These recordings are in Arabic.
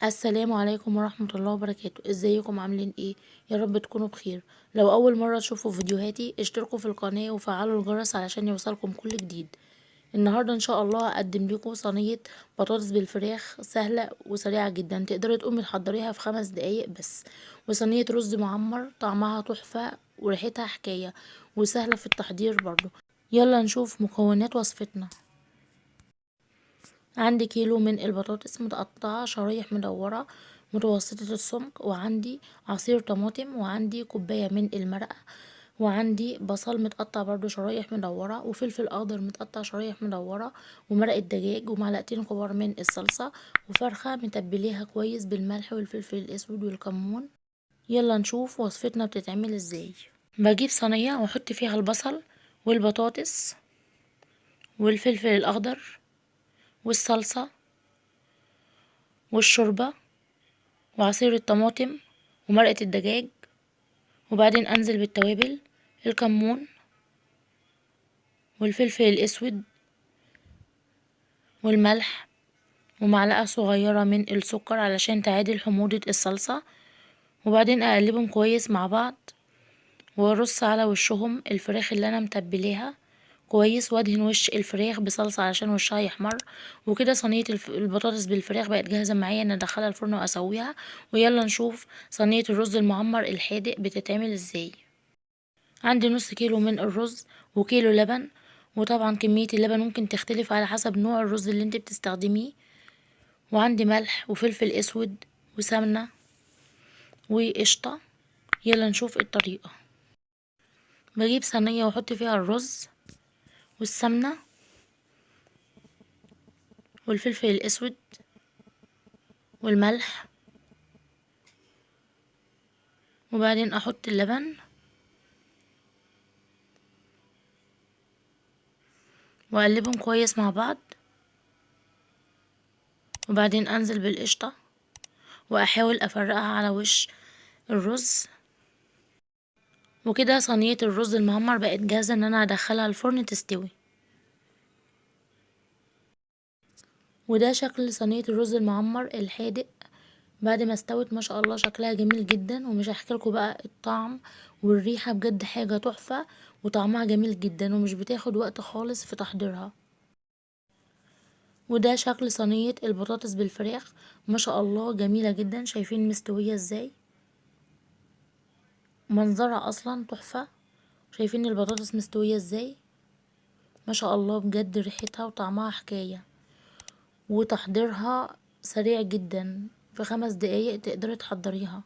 السلام عليكم ورحمة الله وبركاته. ازيكم عاملين ايه؟ يا رب تكونوا بخير. لو اول مرة تشوفوا فيديوهاتي اشتركوا في القناة وفعلوا الجرس علشان يوصلكم كل جديد. النهاردة ان شاء الله هقدم لكم صينية بطاطس بالفراخ سهلة وسريعة جدا، تقدري تقومي تحضريها في 5 دقايق بس. وصينية رز معمر طعمها تحفة وريحتها حكاية وسهلة في التحضير برضو. يلا نشوف مكونات وصفتنا. عندي كيلو من البطاطس متقطعة شرايح مدورة متوسطة السمك، وعندي عصير طماطم، وعندي كوباية من المرقة، وعندي بصل متقطع برضو شرايح مدورة، وفلفل اخضر متقطع شرايح مدورة، ومرقة دجاج، ومعلقتين كبار من الصلصة، وفرخة متبليها كويس بالملح والفلفل الاسود والكمون. يلا نشوف وصفتنا بتتعمل ازاي. بجيب صينية واحط فيها البصل والبطاطس والفلفل الاخضر والصلصة والشوربة وعصير الطماطم ومرقة الدجاج، وبعدين انزل بالتوابل: الكمون والفلفل الاسود والملح ومعلقة صغيرة من السكر علشان تعادل حموضة الصلصة، وبعدين اقلبهم كويس مع بعض، وارص على وشهم الفراخ اللي انا متبلاها كويس، وادهن وش الفراخ بصلصة علشان وشها يحمر. وكده صينية البطاطس بالفراخ بقت جاهزة معايا ان ادخلها الفرن واسويها. ويلا نشوف صينية الرز المعمر الحادق بتتعمل ازاي. عندي نص كيلو من الرز وكيلو لبن، وطبعا كمية اللبن ممكن تختلف على حسب نوع الرز اللي انت بتستخدميه، وعندي ملح وفلفل اسود وسمنة وقشطة. يلا نشوف الطريقة. بجيب صينية واحط فيها الرز والسمنة والفلفل الاسود والملح، وبعدين احط اللبن واقلبهم كويس مع بعض، وبعدين انزل بالقشطة واحاول افرقها على وش الرز. وكده صينية الرز المعمر بقت جاهزة ان انا ادخلها الفرن تستوي. وده شكل صينية الرز المعمر الحادق بعد ما استوت. ما شاء الله شكلها جميل جدا، ومش هحكيلكوا بقى الطعم والريحة، بجد حاجة تحفة وطعمها جميل جدا ومش بتاخد وقت خالص في تحضيرها. وده شكل صينية البطاطس بالفراخ، ما شاء الله جميلة جدا. شايفين مستوية ازاي؟ منظرها اصلا تحفة. شايفين البطاطس مستوية ازاي؟ ما شاء الله بجد ريحتها وطعمها حكاية، وتحضيرها سريع جدا، في 5 دقايق تقدري تحضريها.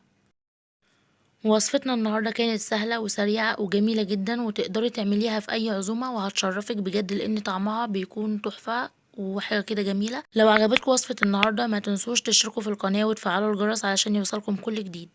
وصفتنا النهاردة كانت سهلة وسريعة وجميلة جدا، وتقدري تعمليها في اي عزومة وهتشرفك بجد، لان طعمها بيكون تحفة وحاجة كده جميلة. لو عجبتكم وصفة النهاردة ما تنسوش تشتركوا في القناة وتفعلوا الجرس علشان يوصلكم كل جديد.